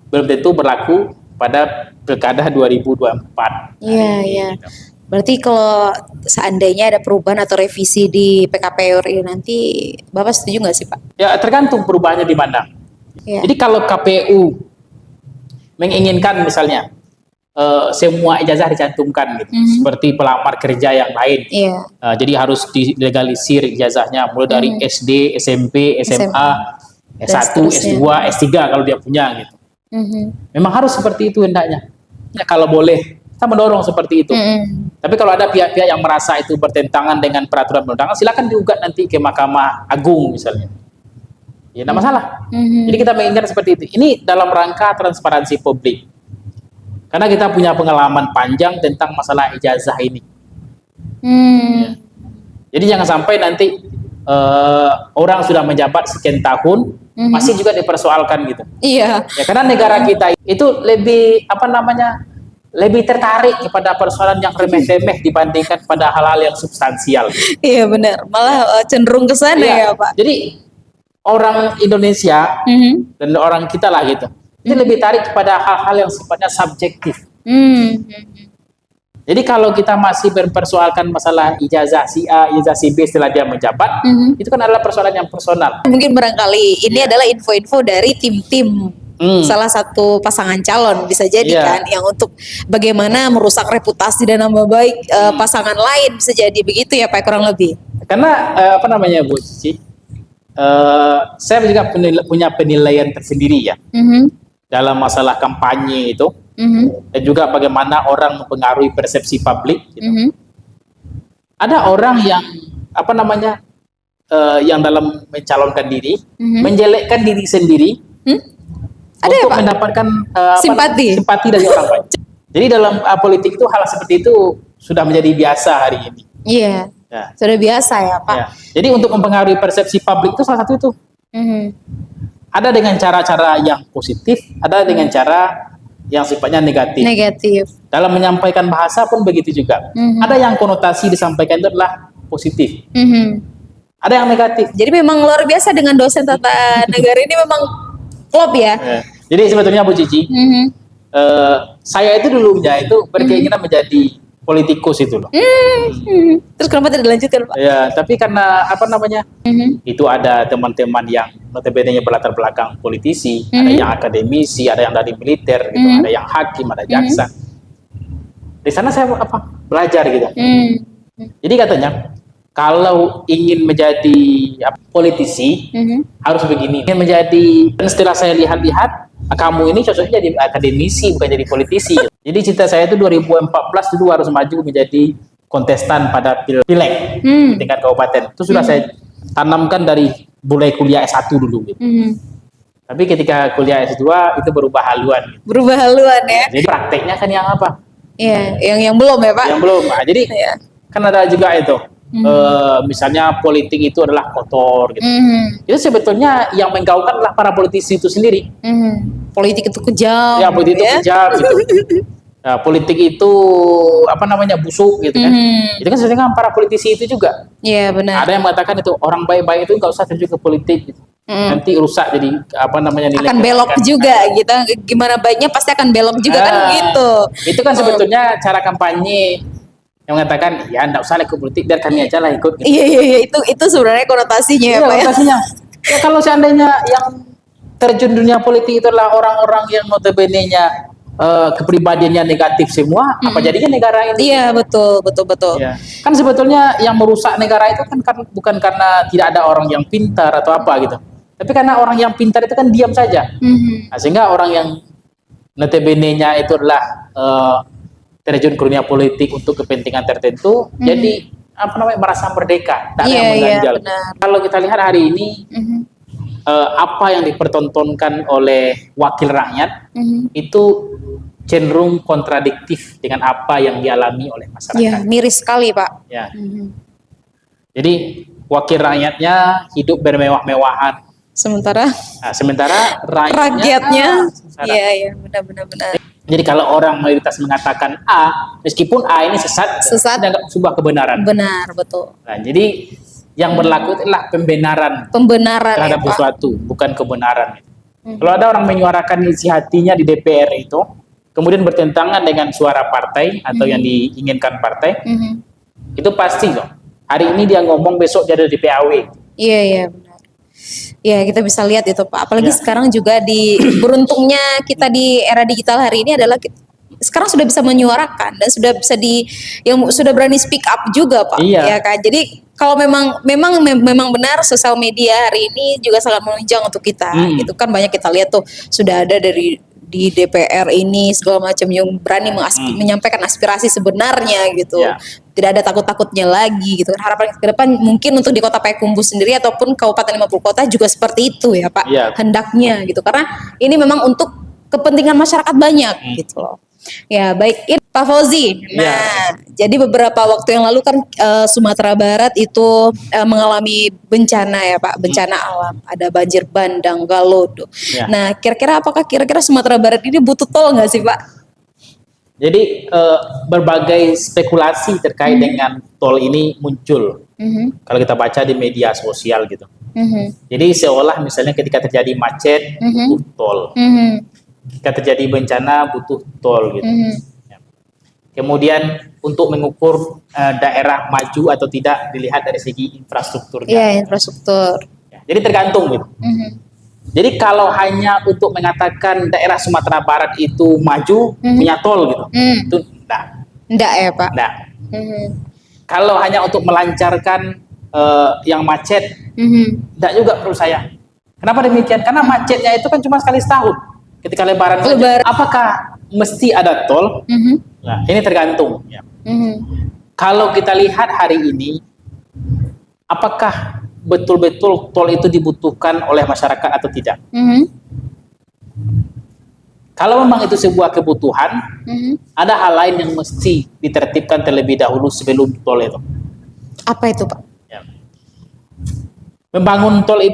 belum tentu berlaku pada pilkada 2024. Iya. Berarti kalau seandainya ada perubahan atau revisi di PKPU RI nanti, Bapak setuju nggak sih Pak? Ya tergantung perubahannya di mana. Jadi kalau KPU menginginkan misalnya semua ijazah dicantumkan gitu, seperti pelamar kerja yang lain. Iya. Jadi harus dilegalisir ijazahnya mulai dari SD, SMP, SMA, S1, S2, S3 kalau dia punya gitu. Memang harus seperti itu hendaknya. Ya, kalau boleh kita mendorong seperti itu. Tapi kalau ada pihak-pihak yang merasa itu bertentangan dengan peraturan perundangan, silakan digugat nanti ke Mahkamah Agung misalnya. Ya, tidak masalah. Jadi kita menginginkan seperti itu. Ini dalam rangka transparansi publik. Karena kita punya pengalaman panjang tentang masalah ijazah ini. Ya. Jadi jangan sampai nanti orang sudah menjabat sekian tahun masih juga dipersoalkan gitu. Iya. Ya, karena negara kita itu lebih lebih tertarik kepada persoalan yang remeh-temeh dibandingkan pada hal-hal yang substansial. Iya benar. Malah cenderung ke sana ya Pak. Jadi orang Indonesia dan orang kita lah gitu. Itu lebih tarik kepada hal-hal yang sifatnya subjektif. Jadi kalau kita masih mempersoalkan masalah ijazah si A, ijazah si B setelah dia menjabat, itu kan adalah persoalan yang personal. Mungkin barangkali ini adalah info-info dari tim-tim salah satu pasangan calon, bisa jadi kan, yang untuk bagaimana merusak reputasi dan nama baik pasangan lain, bisa jadi begitu ya Pak, kurang lebih. Karena Bu Cici, saya juga punya penilaian tersendiri ya. Dalam masalah kampanye itu, dan juga bagaimana orang mempengaruhi persepsi publik. Gitu. Ada orang yang yang dalam mencalonkan diri, menjelekkan diri sendiri, untuk mendapatkan simpati dari orang banyak. Jadi dalam politik itu hal seperti itu sudah menjadi biasa hari ini. Iya, sudah biasa ya Pak. Ya. Jadi untuk mempengaruhi persepsi publik itu salah satu itu. Ada dengan cara-cara yang positif, ada dengan cara yang sifatnya negatif. Dalam menyampaikan bahasa pun begitu juga. Ada yang konotasi disampaikan itu adalah positif. Ada yang negatif. Jadi memang luar biasa dengan dosen tata negara ini, memang klop ya. Jadi sebetulnya Bu Cici, saya itu dulunya itu berkeinginan menjadi politikus itu loh. Terus kenapa tidak dilanjutkan Pak? Ya, tapi karena itu ada teman-teman yang notabene berlatar belakang politisi, ada yang akademisi, ada yang dari militer, gitu, ada yang hakim, ada jaksa. Di sana saya belajar gitu. Jadi katanya kalau ingin menjadi politisi harus begini. Ingin menjadi, dan setelah saya lihat-lihat, kamu ini cocoknya jadi akademisi bukan jadi politisi. Jadi cita saya itu 2014 dulu harus maju menjadi kontestan pada pileg di tingkat kabupaten. Itu sudah saya tanamkan dari mulai kuliah S1 dulu. Gitu. Tapi ketika kuliah S2 itu berubah haluan. Gitu. Berubah haluan ya. Jadi prakteknya kan yang apa? Iya, yang belum ya Pak. Yang belum. Nah, jadi kan ada juga itu. Misalnya politik itu adalah kotor gitu. Itu sebetulnya yang menggaungkan adalah para politisi itu sendiri. Politik itu kejam. Ya, politik itu kejam gitu. Nah, politik itu busuk gitu kan. Itu kan sebenarnya para politisi itu juga. Iya benar. Ada yang mengatakan itu orang baik-baik itu nggak usah terjun ke politik gitu. Nanti rusak jadi nilai akan belok juga gitu. Gimana baiknya pasti akan belok juga kan gitu. Itu kan sebetulnya cara kampanye yang mengatakan ya enggak usah ikut politik, biar kami aja lah ikut. Gitu. Iya, itu sebenarnya konotasinya ya Pak. Konotasinya. Ya kalau seandainya yang terjun dunia politik itu adalah orang-orang yang notabene-nya kepribadiannya negatif semua, apa jadinya negara ini? Iya, betul. Ya. Kan sebetulnya yang merusak negara itu kan bukan karena tidak ada orang yang pintar atau apa gitu. Tapi karena orang yang pintar itu kan diam saja. Nah, sehingga orang yang notabene-nya itu adalah terjun ke dunia politik untuk kepentingan tertentu, jadi merasa merdeka, tak ada yang mengganjal. Kalau kita lihat hari ini, apa yang dipertontonkan oleh wakil rakyat itu cenderung kontradiktif dengan apa yang dialami oleh masyarakat. Iya, miris sekali Pak. Ya. Jadi wakil rakyatnya hidup bermewah-mewahan, sementara rakyatnya, iya benar. Jadi kalau orang mayoritas mengatakan A, meskipun A ini sesat dianggap sebuah kebenaran. Benar, betul. Nah, jadi yang berlaku adalah pembenaran terhadap sesuatu, bukan kebenaran. Kalau ada orang menyuarakan isi hatinya di DPR itu, kemudian bertentangan dengan suara partai atau yang diinginkan partai, itu pasti loh. Hari ini dia ngomong, besok dia ada di PAW. Iya benar. Ya kita bisa lihat itu Pak. Apalagi sekarang juga beruntungnya kita di era digital hari ini adalah sekarang sudah bisa menyuarakan dan sudah bisa yang sudah berani speak up juga Pak. Iya. Ya kan. Jadi kalau memang benar sosial media hari ini juga sangat menunjang untuk kita. Gitu kan banyak kita lihat tuh sudah ada dari di DPR ini segala macam yang berani menyampaikan aspirasi sebenarnya gitu. Ya. Tidak ada takut-takutnya lagi gitu. Harapan ke depan mungkin untuk di Kota Payakumbuh sendiri ataupun Kabupaten 50 Kota juga seperti itu ya Pak. Ya. Hendaknya gitu. Karena ini memang untuk kepentingan masyarakat banyak gitu loh. Ya baik, Pak Fauzi. Nah, jadi beberapa waktu yang lalu kan Sumatera Barat itu mengalami bencana ya Pak, bencana alam. Ada banjir bandang, Galodo. Ya. Nah, apakah kira-kira Sumatera Barat ini butuh tol nggak sih Pak? Jadi berbagai spekulasi terkait dengan tol ini muncul. Kalau kita baca di media sosial gitu. Jadi seolah misalnya ketika terjadi macet butuh tol. Ketika terjadi bencana butuh tol gitu. Ya. Kemudian untuk mengukur daerah maju atau tidak dilihat dari segi infrastrukturnya. Iya, infrastruktur. Ya, jadi tergantung gitu. Jadi kalau hanya untuk mengatakan daerah Sumatera Barat itu maju punya tol gitu, itu enggak ya Pak? Enggak. Kalau hanya untuk melancarkan yang macet, enggak juga menurut saya. Kenapa demikian? Karena macetnya itu kan cuma sekali setahun. Ketika lebaran saja. Apakah mesti ada tol? Nah, ini tergantung. Ya. Kalau kita lihat hari ini, apakah betul-betul tol itu dibutuhkan oleh masyarakat atau tidak? Kalau memang itu sebuah kebutuhan, ada hal lain yang mesti ditertibkan terlebih dahulu sebelum tol itu. Apa itu Pak? Ya. Membangun tol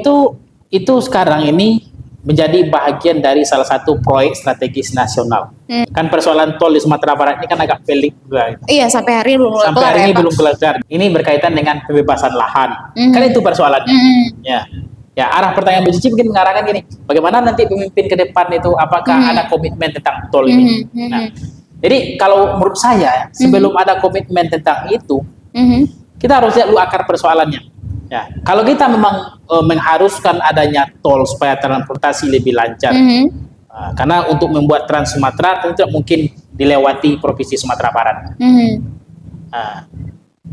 itu sekarang ini menjadi bagian dari salah satu proyek strategis nasional. Kan persoalan tol di Sumatera Barat ini kan agak pelik juga. Iya, sampai hari ini belum kelar. Sampai hari ini belum kelar. Ini berkaitan dengan pembebasan lahan. Kan itu persoalannya. Ya, arah pertanyaan Bu Cici mungkin mengarahkan gini, bagaimana nanti pemimpin ke depan itu, apakah ada komitmen tentang tol ini? Nah, jadi kalau menurut saya, sebelum ada komitmen tentang itu, kita harus lihat dulu akar persoalannya. Ya, kalau kita memang mengharuskan adanya tol supaya transportasi lebih lancar, karena untuk membuat Trans Sumatera tentu tidak mungkin dilewati provinsi Sumatera Barat.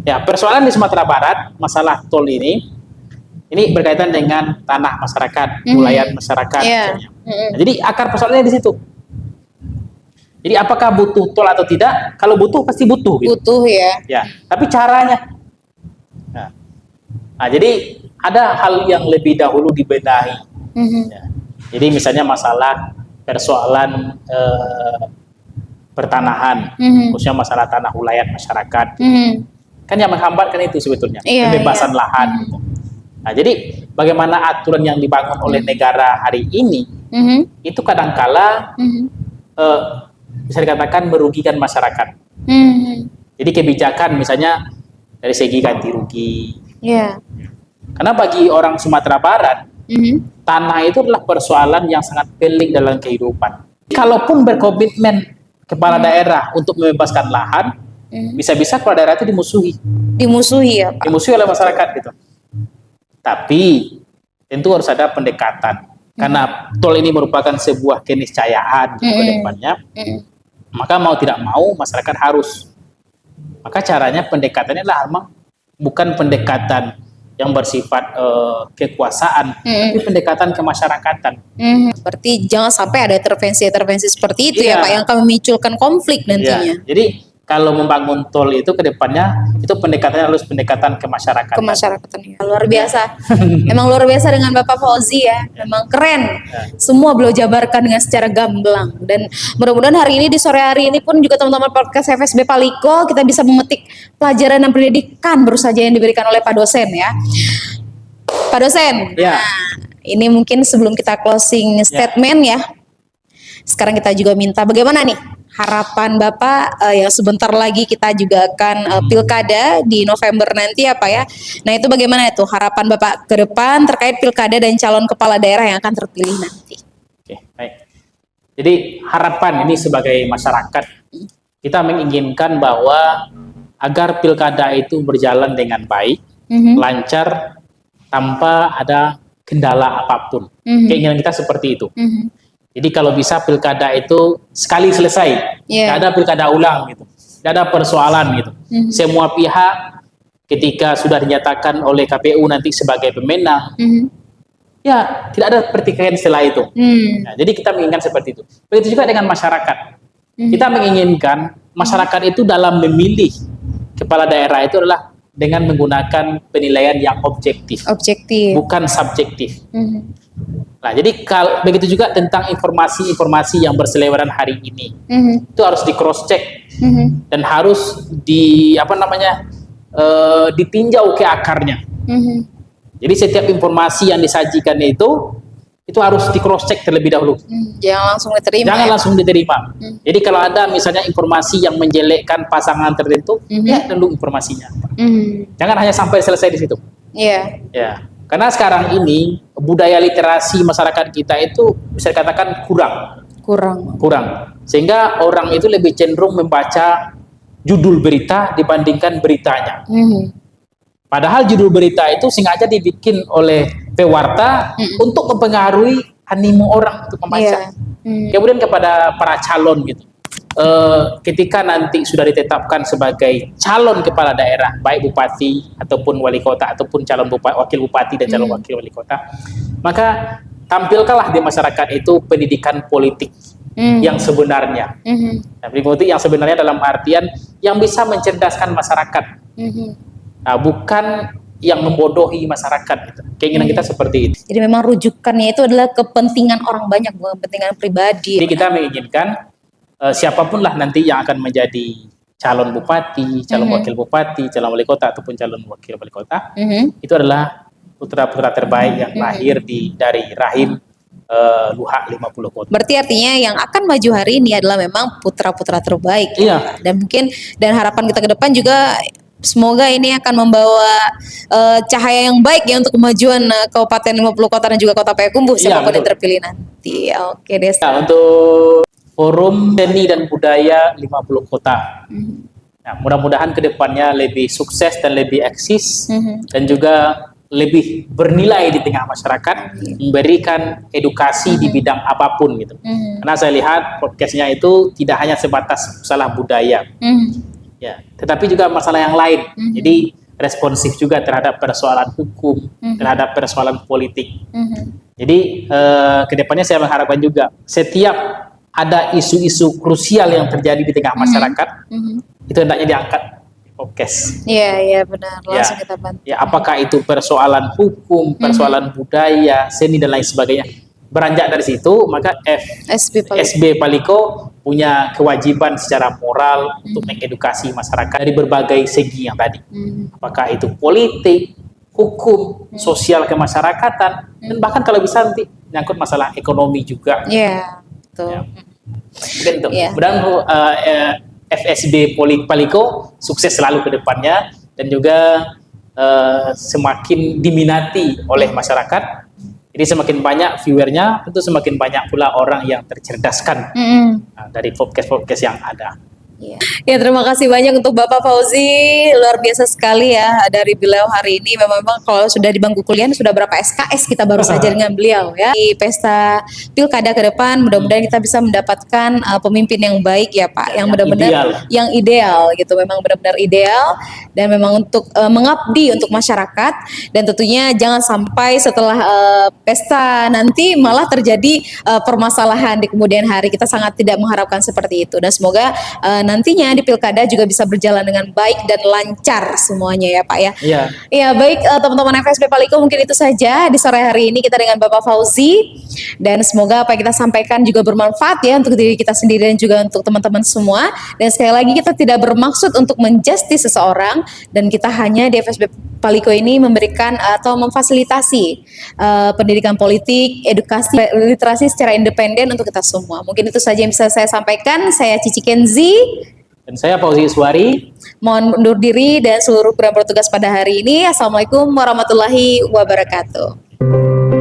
Ya, persoalan di Sumatera Barat, masalah tol ini berkaitan dengan tanah masyarakat, wilayah masyarakat. Nah, jadi akar persoalannya di situ. Jadi apakah butuh tol atau tidak? Kalau butuh pasti butuh. Gitu. Butuh ya. Ya, tapi caranya. Nah, jadi ada hal yang lebih dahulu dibenahi. Ya. Jadi misalnya masalah persoalan pertanahan, khususnya masalah tanah wilayah masyarakat. Kan yang menghambatkan itu sebetulnya, pembebasan lahan. Gitu. Nah, jadi bagaimana aturan yang dibangun oleh negara hari ini, itu kadangkala bisa dikatakan merugikan masyarakat. Jadi kebijakan misalnya dari segi ganti rugi. Karena bagi orang Sumatera Barat, tanah itu adalah persoalan yang sangat pelik dalam kehidupan. Kalaupun berkomitmen kepala daerah untuk membebaskan lahan, bisa-bisa kepala daerah itu dimusuhi. Dimusuhi ya Pak? Dimusuhi oleh masyarakat gitu. Tapi tentu harus ada pendekatan. Karena tol ini merupakan sebuah keniscayaan ke depannya, maka mau tidak mau masyarakat harus. Maka caranya pendekatannya adalah bukan pendekatan yang bersifat kekuasaan, tapi pendekatan kemasyarakatan. Berarti jangan sampai ada intervensi-intervensi seperti itu ya Pak, yang akan memunculkan konflik nantinya. Jadi kalau membangun tol itu ke depannya, itu pendekatannya harus pendekatan kemasyarakatan. Kemasyarakatan ya. Luar biasa. Emang luar biasa dengan Bapak Fauzi ya. Memang keren. Semua beliau jabarkan dengan secara gamblang. Dan mudah-mudahan hari ini, di sore hari ini pun juga teman-teman podcast FSB Paliko, kita bisa memetik pelajaran dan pendidikan baru saja yang diberikan oleh Pak dosen ya. Pak dosen, nah, ini mungkin sebelum kita closing statement ya. Sekarang kita juga minta bagaimana nih harapan Bapak yang sebentar lagi kita juga akan pilkada di November nanti ya Pak ya. Nah itu bagaimana itu harapan Bapak ke depan terkait pilkada dan calon kepala daerah yang akan terpilih nanti. Oke, baik. Jadi harapan ini sebagai masyarakat, kita menginginkan bahwa agar pilkada itu berjalan dengan baik, lancar, tanpa ada kendala apapun. Keinginan kita seperti itu. Jadi kalau bisa pilkada itu sekali selesai, Iya. nggak ada pilkada ulang gitu, nggak ada persoalan gitu. Semua pihak ketika sudah dinyatakan oleh KPU nanti sebagai pemenang, ya tidak ada pertikaian setelah itu. Nah, jadi kita menginginkan seperti itu. Begitu juga dengan masyarakat. Kita menginginkan masyarakat itu dalam memilih kepala daerah itu adalah dengan menggunakan penilaian yang objektif, bukan subjektif. Nah, jadi kalau begitu juga tentang informasi-informasi yang berseliweran hari ini, itu harus di cross check dan harus ditinjau ke akarnya. Jadi setiap informasi yang disajikan itu harus di cross check terlebih dahulu. Jangan langsung diterima. Jangan langsung diterima. Jadi kalau ada misalnya informasi yang menjelekkan pasangan tertentu, ya dulu informasinya. Jangan hanya sampai selesai di situ. Iya. Ya. Karena sekarang ini budaya literasi masyarakat kita itu bisa dikatakan kurang. Sehingga orang itu lebih cenderung membaca judul berita dibandingkan beritanya. Padahal judul berita itu sengaja dibikin oleh pewarta untuk mempengaruhi animo orang untuk membaca. Kemudian kepada para calon gitu, ketika nanti sudah ditetapkan sebagai calon kepala daerah, baik bupati ataupun wali kota ataupun calon wakil bupati dan calon wakil wali kota, maka tampilkanlah di masyarakat itu pendidikan politik yang sebenarnya. Nah, politik yang sebenarnya dalam artian yang bisa mencerdaskan masyarakat. Nah, bukan yang membodohi masyarakat gitu. Keinginan kita seperti itu. Jadi memang rujukannya itu adalah kepentingan orang banyak, bukan kepentingan pribadi. Jadi kita menginginkan siapapun lah nanti yang akan menjadi calon bupati, calon wakil bupati, calon wali kota ataupun calon wakil wali kota, itu adalah putra-putra terbaik yang lahir dari rahim Luhak 50 kota. Berarti artinya yang akan maju hari ini adalah memang putra-putra terbaik. Iya. Dan harapan kita ke depan juga semoga ini akan membawa cahaya yang baik ya untuk kemajuan Kabupaten 50 Kota dan juga Kota Payakumbuh siapapun yang terpilih nanti. Oke deh. Nah, untuk Forum Seni dan Budaya 50 Kota. Nah, mudah-mudahan kedepannya lebih sukses dan lebih eksis dan juga lebih bernilai di tengah masyarakat, memberikan edukasi di bidang apapun gitu. Karena saya lihat podcastnya itu tidak hanya sebatas masalah budaya. Ya, tetapi juga masalah yang lain. Jadi responsif juga terhadap persoalan hukum, terhadap persoalan politik. Jadi kedepannya saya mengharapkan juga setiap ada isu-isu krusial yang terjadi di tengah masyarakat, itu hendaknya diangkat di podcast. Iya benar. Langsung kita bantu. Ya, apakah itu persoalan hukum, persoalan budaya, seni dan lain sebagainya. Beranjak dari situ, maka FSB Paliko punya kewajiban secara moral untuk mengedukasi masyarakat dari berbagai segi yang tadi. Apakah itu politik, hukum, sosial kemasyarakatan, dan bahkan kalau bisa nanti menyangkut masalah ekonomi juga. Iya, betul. Ya. Mudah-mudahan FSB Paliko sukses selalu ke depannya dan juga semakin diminati oleh masyarakat. Jadi semakin banyak viewernya, tentu semakin banyak pula orang yang tercerdaskan dari podcast-podcast yang ada. Ya, terima kasih banyak untuk Bapak Fauzi, luar biasa sekali ya dari beliau hari ini. Memang kalau sudah di bangku kuliah sudah berapa SKS kita baru saja dengan beliau ya. Di pesta pilkada ke depan mudah-mudahan kita bisa mendapatkan pemimpin yang baik ya Pak, yang benar-benar yang ideal gitu. Memang benar-benar ideal dan memang untuk mengabdi untuk masyarakat, dan tentunya jangan sampai setelah pesta nanti malah terjadi permasalahan di kemudian hari. Kita sangat tidak mengharapkan seperti itu, dan semoga nantinya di pilkada juga bisa berjalan dengan baik dan lancar semuanya ya Pak ya. Iya. Ya baik teman-teman FSB Paliko, mungkin itu saja di sore hari ini kita dengan Bapak Fauzi, dan semoga apa yang kita sampaikan juga bermanfaat ya untuk diri kita sendiri dan juga untuk teman-teman semua. Dan sekali lagi kita tidak bermaksud untuk menjustice seseorang, dan kita hanya di FSB Paliko ini memberikan atau memfasilitasi pendidikan politik, edukasi, literasi secara independen untuk kita semua. Mungkin itu saja yang bisa saya sampaikan. Saya Cici Kenzi. Dan saya Fauzi Iswari. Mohon undur diri dan seluruh program bertugas pada hari ini. Assalamualaikum warahmatullahi wabarakatuh.